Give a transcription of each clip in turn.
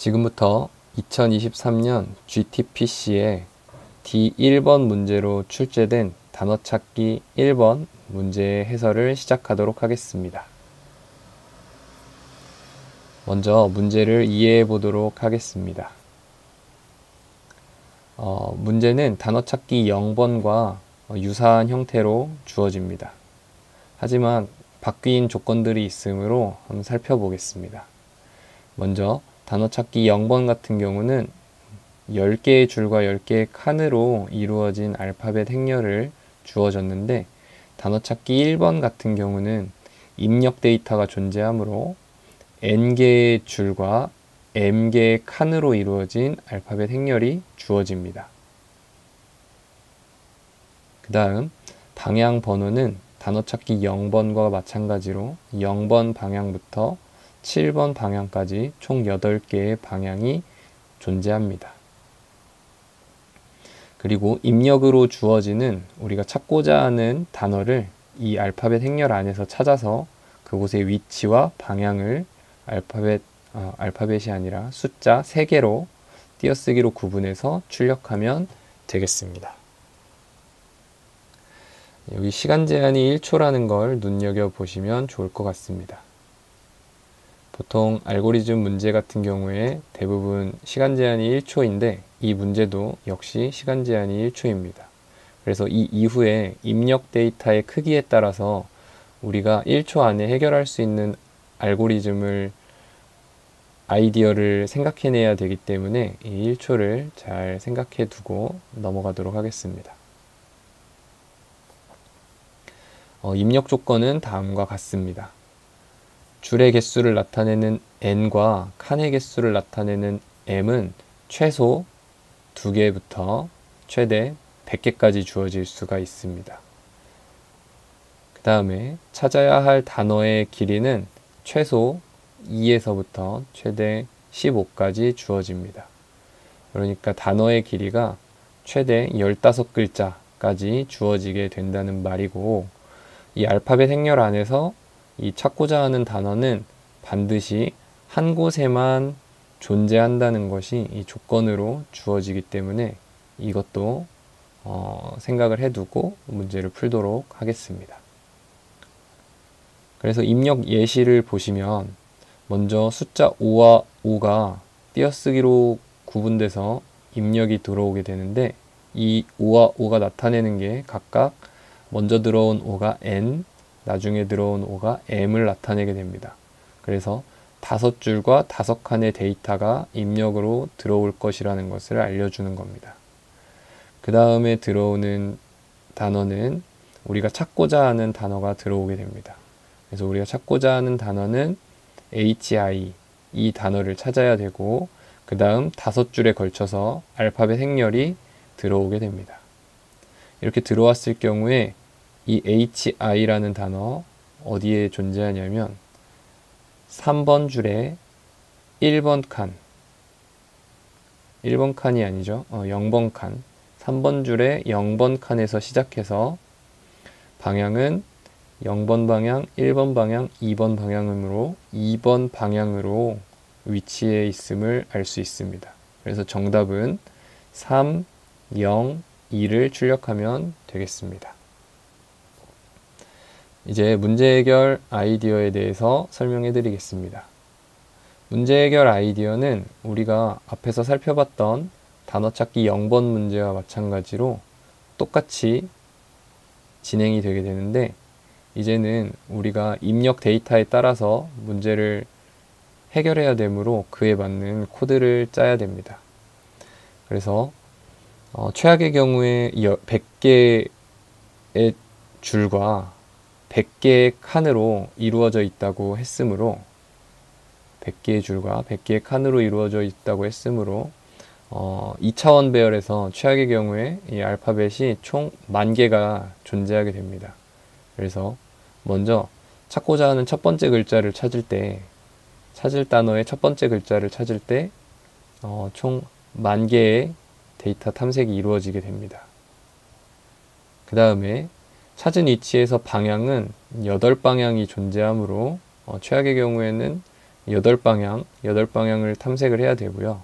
지금부터 2023년 GTPC에 D1번 문제로 출제된 단어 찾기 1번 문제의 해설을 시작하도록 하겠습니다. 먼저 문제를 이해해 보도록 하겠습니다. 문제는 단어 찾기 0번과 유사한 형태로 주어집니다. 하지만 바뀐 조건들이 있으므로 한번 살펴보겠습니다. 먼저 단어 찾기 0번 같은 경우는 10개의 줄과 10개의 칸으로 이루어진 알파벳 행렬을 주어졌는데, 단어 찾기 1번 같은 경우는 입력 데이터가 존재하므로 n개의 줄과 m개의 칸으로 이루어진 알파벳 행렬이 주어집니다. 그 다음 방향 번호는 단어 찾기 0번과 마찬가지로 0번 방향부터 7번 방향까지 총 8개의 방향이 존재합니다. 그리고 입력으로 주어지는 우리가 찾고자 하는 단어를 이 알파벳 행렬 안에서 찾아서 그곳의 위치와 방향을 알파벳이 아니라 숫자 3개로 띄어쓰기로 구분해서 출력하면 되겠습니다. 여기 시간 제한이 1초라는 걸 눈여겨보시면 좋을 것 같습니다. 보통 알고리즘 문제 같은 경우에 대부분 시간 제한이 1초인데 이 문제도 역시 시간 제한이 1초입니다. 그래서 이 이후에 입력 데이터의 크기에 따라서 우리가 1초 안에 해결할 수 있는 아이디어를 생각해내야 되기 때문에 이 1초를 잘 생각해 두고 넘어가도록 하겠습니다. 입력 조건은 다음과 같습니다. 줄의 개수를 나타내는 n과 칸의 개수를 나타내는 m은 최소 2개부터 최대 100개까지 주어질 수가 있습니다. 그 다음에 찾아야 할 단어의 길이는 최소 2에서부터 최대 15까지 주어집니다. 그러니까 단어의 길이가 최대 15글자까지 주어지게 된다는 말이고, 이 알파벳 행렬 안에서 이 찾고자 하는 단어는 반드시 한 곳에만 존재한다는 것이 이 조건으로 주어지기 때문에 이것도 생각을 해두고 문제를 풀도록 하겠습니다. 그래서 입력 예시를 보시면 먼저 숫자 5와 5가 띄어쓰기로 구분돼서 입력이 들어오게 되는데, 이 5와 5가 나타내는 게 각각 먼저 들어온 5가 n, 나중에 들어온 5가 m을 나타내게 됩니다. 그래서 5줄과 5칸의 데이터가 입력으로 들어올 것이라는 것을 알려주는 겁니다. 그 다음에 들어오는 단어는 우리가 찾고자 하는 단어가 들어오게 됩니다. 그래서 우리가 찾고자 하는 단어는 hi, 이 단어를 찾아야 되고, 그 다음 5줄에 걸쳐서 알파벳 행렬이 들어오게 됩니다. 이렇게 들어왔을 경우에 이 hi라는 단어 어디에 존재하냐면 3번 줄에 1번 칸이 아니죠. 0번 칸. 3번 줄에 0번 칸에서 시작해서 방향은 0번 방향, 1번 방향, 2번 방향으로 2번 방향으로 위치해 있음을 알 수 있습니다. 그래서 정답은 3, 0, 2를 출력하면 되겠습니다. 이제 문제 해결 아이디어에 대해서 설명해 드리겠습니다. 문제 해결 아이디어는 우리가 앞에서 살펴봤던 단어 찾기 0번 문제와 마찬가지로 똑같이 진행이 되게 되는데, 이제는 우리가 입력 데이터에 따라서 문제를 해결해야 되므로 그에 맞는 코드를 짜야 됩니다. 그래서 최악의 경우에 100개의 줄과 100개의 칸으로 이루어져 있다고 했으므로 100개의 줄과 100개의 칸으로 이루어져 있다고 했으므로 2차원 배열에서 최악의 경우에 이 알파벳이 총 10,000개가 존재하게 됩니다. 그래서 먼저 찾고자 하는 첫 번째 글자를 찾을 단어의 첫 번째 글자를 찾을 때 총 10,000개의 데이터 탐색이 이루어지게 됩니다. 그 다음에 찾은 위치에서 방향은 8방향이 존재하므로 최악의 경우에는 여덟 방향을 탐색을 해야 되고요.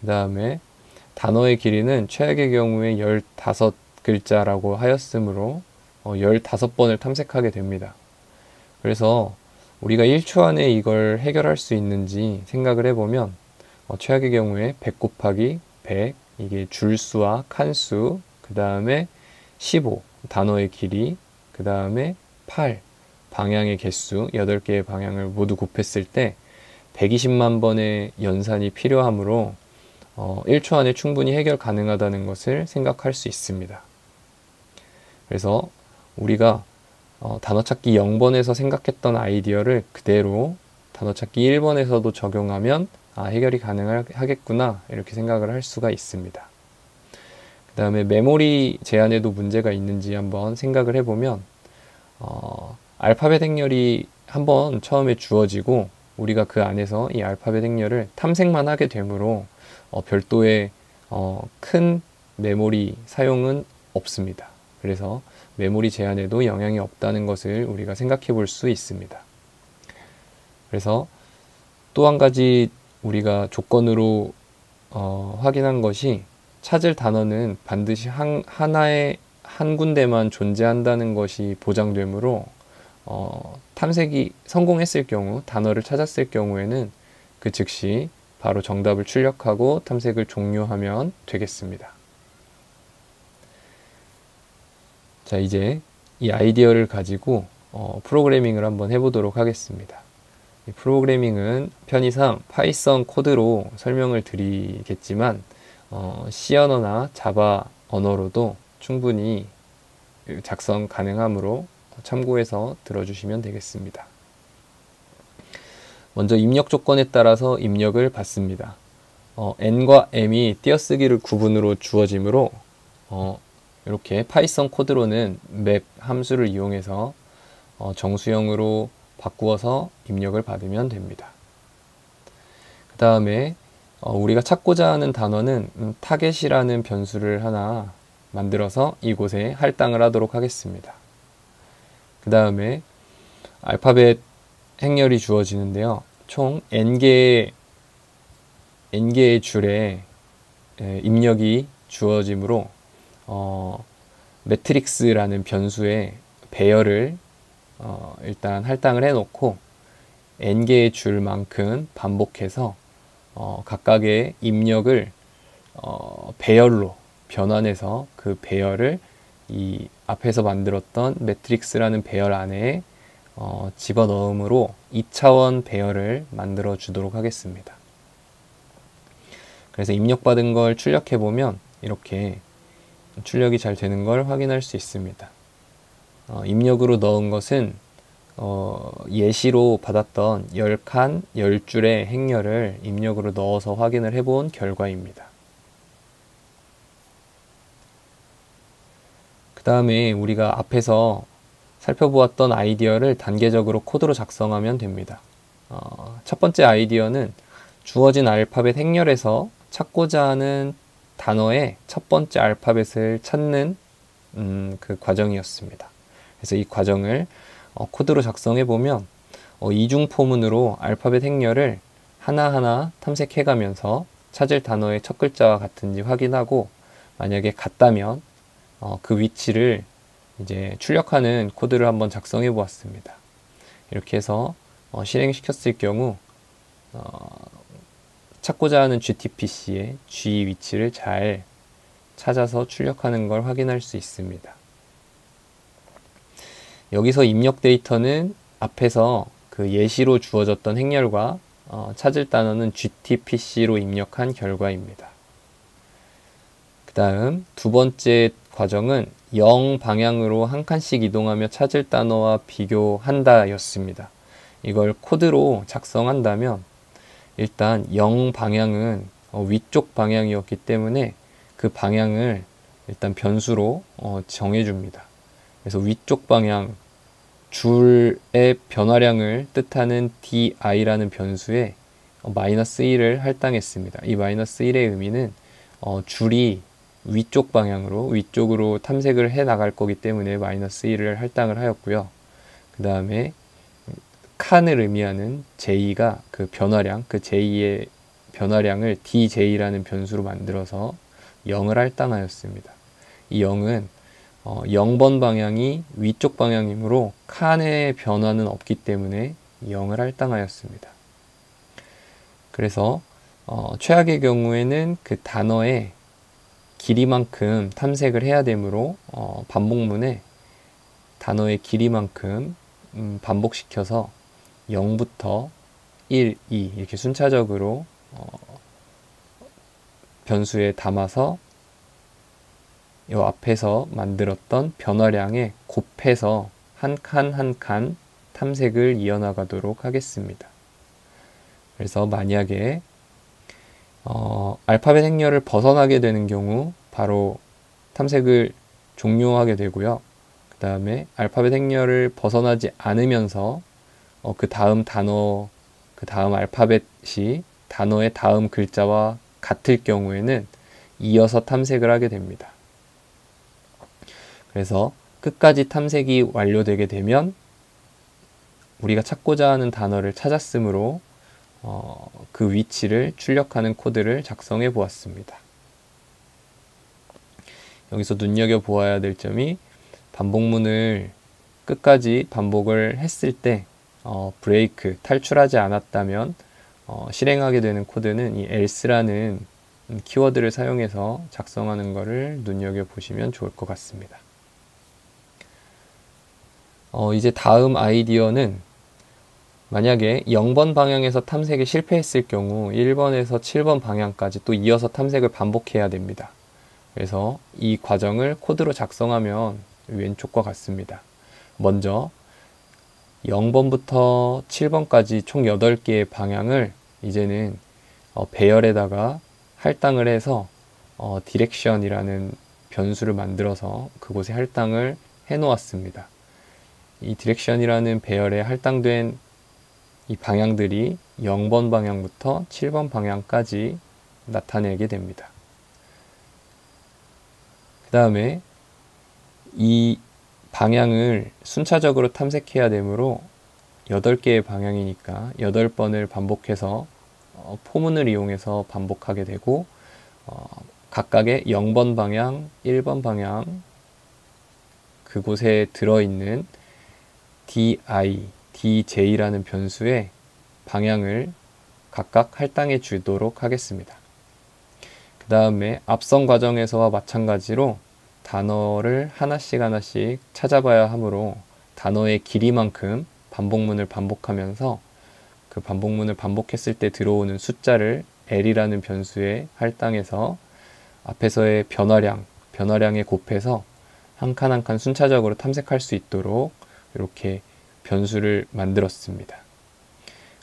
그 다음에 단어의 길이는 최악의 경우에 15글자라고 하였으므로 15번을 탐색하게 됩니다. 그래서 우리가 1초 안에 이걸 해결할 수 있는지 생각을 해보면 최악의 경우에 100 곱하기 100 이게 줄수와 칸수, 그 다음에 15 단어의 길이, 그 다음에 8 방향의 개수 8개의 방향을 모두 곱했을 때 120만 번의 연산이 필요하므로 1초 안에 충분히 해결 가능하다는 것을 생각할 수 있습니다. 그래서 우리가 단어찾기 0번에서 생각했던 아이디어를 그대로 단어찾기 1번에서도 적용하면 해결이 가능하겠구나 이렇게 생각을 할 수가 있습니다. 그 다음에 메모리 제한에도 문제가 있는지 한번 생각을 해보면 알파벳 행렬이 한번 처음에 주어지고 우리가 그 안에서 이 알파벳 행렬을 탐색만 하게 되므로 별도의 큰 메모리 사용은 없습니다. 그래서 메모리 제한에도 영향이 없다는 것을 우리가 생각해 볼 수 있습니다. 그래서 또 한 가지 우리가 조건으로 확인한 것이 찾을 단어는 반드시 한 군데만 존재한다는 것이 보장되므로 탐색이 성공했을 경우, 단어를 찾았을 경우에는 그 즉시 바로 정답을 출력하고 탐색을 종료하면 되겠습니다. 자, 이제 이 아이디어를 가지고 프로그래밍을 한번 해보도록 하겠습니다. 이 프로그래밍은 편의상 파이썬 코드로 설명을 드리겠지만 C 언어나 자바 언어로도 충분히 작성 가능하므로 참고해서 들어주시면 되겠습니다. 먼저 입력 조건에 따라서 입력을 받습니다. n과 m이 띄어쓰기를 구분으로 주어지므로 이렇게 파이썬 코드로는 map 함수를 이용해서 정수형으로 바꾸어서 입력을 받으면 됩니다. 그 다음에 우리가 찾고자 하는 단어는 타겟이라는 변수를 하나 만들어서 이곳에 할당을 하도록 하겠습니다. 그 다음에 알파벳 행렬이 주어지는데요. 총 n개의 줄에 입력이 주어지므로 매트릭스라는 변수에 배열을 일단 할당을 해놓고 n개의 줄만큼 반복해서 각각의 입력을 배열로 변환해서 그 배열을 이 앞에서 만들었던 매트릭스라는 배열 안에 집어넣음으로 2차원 배열을 만들어 주도록 하겠습니다. 그래서 입력받은 걸 출력해 보면 이렇게 출력이 잘 되는 걸 확인할 수 있습니다. 입력으로 넣은 것은 예시로 받았던 10칸, 10줄의 행렬을 입력으로 넣어서 확인을 해본 결과입니다. 그 다음에 우리가 앞에서 살펴보았던 아이디어를 단계적으로 코드로 작성하면 됩니다. 첫 번째 아이디어는 주어진 알파벳 행렬에서 찾고자 하는 단어의 첫 번째 알파벳을 찾는 그 과정이었습니다. 그래서 이 과정을 코드로 작성해 보면 이중포문으로 알파벳 행렬을 하나하나 탐색해 가면서 찾을 단어의 첫 글자와 같은지 확인하고 만약에 같다면 그 위치를 이제 출력하는 코드를 한번 작성해 보았습니다. 이렇게 해서 실행시켰을 경우 찾고자 하는 GTPC의 G 위치를 잘 찾아서 출력하는 걸 확인할 수 있습니다. 여기서 입력 데이터는 앞에서 그 예시로 주어졌던 행렬과 찾을 단어는 GTPC로 입력한 결과입니다. 그 다음 두 번째 과정은 0 방향으로 한 칸씩 이동하며 찾을 단어와 비교한다 였습니다. 이걸 코드로 작성한다면 일단 0 방향은 위쪽 방향이었기 때문에 그 방향을 일단 변수로 정해줍니다. 그래서 위쪽 방향 줄의 변화량을 뜻하는 di라는 변수에 -1을 할당했습니다. 이 -1의 의미는 줄이 위쪽으로 탐색을 해 나갈 거기 때문에 -1을 할당을 하였고요. 그 다음에 칸을 의미하는 j가 그 변화량, 그 j의 변화량을 dj라는 변수로 만들어서 0을 할당하였습니다. 이 0은 0번 방향이 위쪽 방향이므로 칸의 변화는 없기 때문에 0을 할당하였습니다. 그래서 최악의 경우에는 그 단어의 길이만큼 탐색을 해야 되므로 반복문에 단어의 길이만큼 반복시켜서 0부터 1, 2 이렇게 순차적으로 변수에 담아서 이 앞에서 만들었던 변화량에 곱해서 한 칸 한 칸 탐색을 이어나가도록 하겠습니다. 그래서 만약에 알파벳 행렬을 벗어나게 되는 경우 바로 탐색을 종료하게 되고요. 그 다음에 알파벳 행렬을 벗어나지 않으면서 그 다음 단어, 그 다음 알파벳이 단어의 다음 글자와 같을 경우에는 이어서 탐색을 하게 됩니다. 그래서 끝까지 탐색이 완료되게 되면 우리가 찾고자 하는 단어를 찾았으므로 그 위치를 출력하는 코드를 작성해 보았습니다. 여기서 눈여겨보아야 될 점이 반복문을 끝까지 반복을 했을 때 브레이크, 탈출하지 않았다면 실행하게 되는 코드는 이 else라는 키워드를 사용해서 작성하는 것을 눈여겨보시면 좋을 것 같습니다. 이제 다음 아이디어는 만약에 0번 방향에서 탐색에 실패했을 경우 1번에서 7번 방향까지 또 이어서 탐색을 반복해야 됩니다. 그래서 이 과정을 코드로 작성하면 왼쪽과 같습니다. 먼저 0번부터 7번까지 총 8개의 방향을 이제는 배열에다가 할당을 해서 디렉션이라는 변수를 만들어서 그곳에 할당을 해 놓았습니다. 이 디렉션이라는 배열에 할당된 이 방향들이 0번 방향부터 7번 방향까지 나타내게 됩니다. 그 다음에 이 방향을 순차적으로 탐색해야 되므로 8개의 방향이니까 8번을 반복해서 포문을 이용해서 반복하게 되고 각각의 0번 방향, 1번 방향 그곳에 들어있는 di, dj라는 변수의 방향을 각각 할당해 주도록 하겠습니다. 그 다음에 앞선 과정에서와 마찬가지로 단어를 하나씩 하나씩 찾아봐야 하므로 단어의 길이만큼 반복문을 반복하면서 그 반복문을 반복했을 때 들어오는 숫자를 l이라는 변수에 할당해서 앞에서의 변화량에 곱해서 한 칸 한 칸 순차적으로 탐색할 수 있도록 이렇게 변수를 만들었습니다.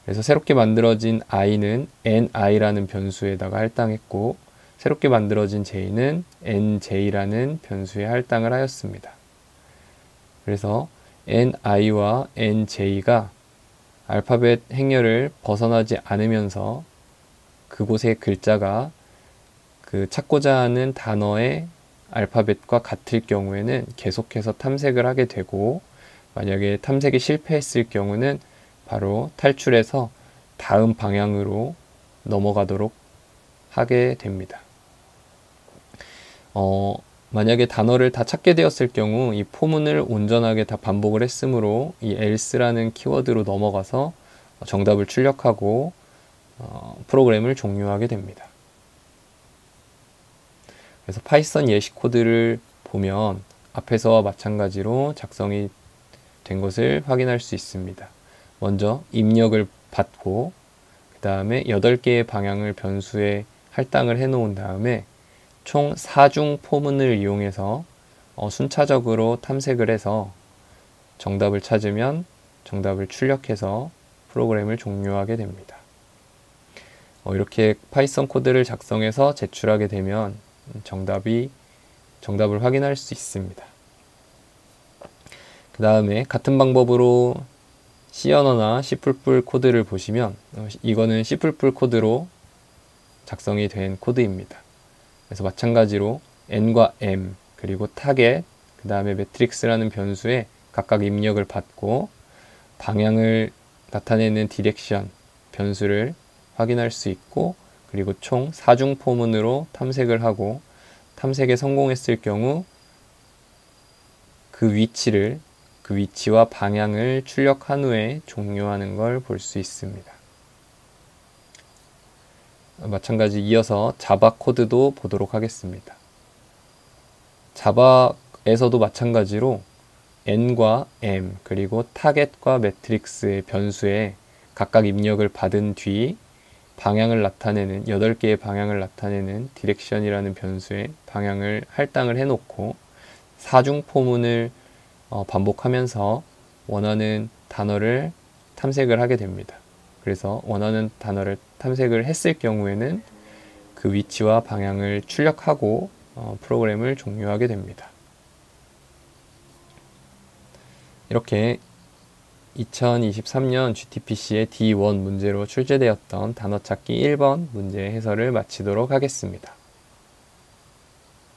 그래서 새롭게 만들어진 i는 ni라는 변수에다가 할당했고 새롭게 만들어진 j는 nj라는 변수에 할당을 하였습니다. 그래서 ni와 nj가 알파벳 행렬을 벗어나지 않으면서 그곳의 글자가 그 찾고자 하는 단어의 알파벳과 같을 경우에는 계속해서 탐색을 하게 되고 만약에 탐색이 실패했을 경우는 바로 탈출해서 다음 방향으로 넘어가도록 하게 됩니다. 만약에 단어를 다 찾게 되었을 경우 이 포문을 온전하게 다 반복을 했으므로 이 else라는 키워드로 넘어가서 정답을 출력하고 프로그램을 종료하게 됩니다. 그래서 파이썬 예시 코드를 보면 앞에서와 마찬가지로 작성이 된 것을 확인할 수 있습니다. 먼저 입력을 받고 그 다음에 8개의 방향을 변수에 할당을 해 놓은 다음에 총 4중 포문을 이용해서 순차적으로 탐색을 해서 정답을 찾으면 정답을 출력해서 프로그램을 종료하게 됩니다. 이렇게 파이썬 코드를 작성해서 제출하게 되면 정답을 확인할 수 있습니다. 그 다음에 같은 방법으로 C 언어나 C++ 코드를 보시면 이거는 C++ 코드로 작성이 된 코드입니다. 그래서 마찬가지로 n과 m 그리고 타겟 그 다음에 매트릭스라는 변수에 각각 입력을 받고 방향을 나타내는 디렉션 변수를 확인할 수 있고, 그리고 총 4중 포문으로 탐색을 하고 탐색에 성공했을 경우 그 위치와 방향을 출력한 후에 종료하는 걸 볼 수 있습니다. 마찬가지 이어서 자바 코드도 보도록 하겠습니다. 자바에서도 마찬가지로 n과 m 그리고 타겟과 매트릭스의 변수에 각각 입력을 받은 뒤 방향을 나타내는 8개의 방향을 나타내는 디렉션이라는 변수에 방향을 할당을 해놓고 4중 포문을 반복하면서 원하는 단어를 탐색을 하게 됩니다. 그래서 원하는 단어를 탐색을 했을 경우에는 그 위치와 방향을 출력하고 프로그램을 종료하게 됩니다. 이렇게 2023년 GTPC의 D1 문제로 출제되었던 단어 찾기 1번 문제 해설을 마치도록 하겠습니다.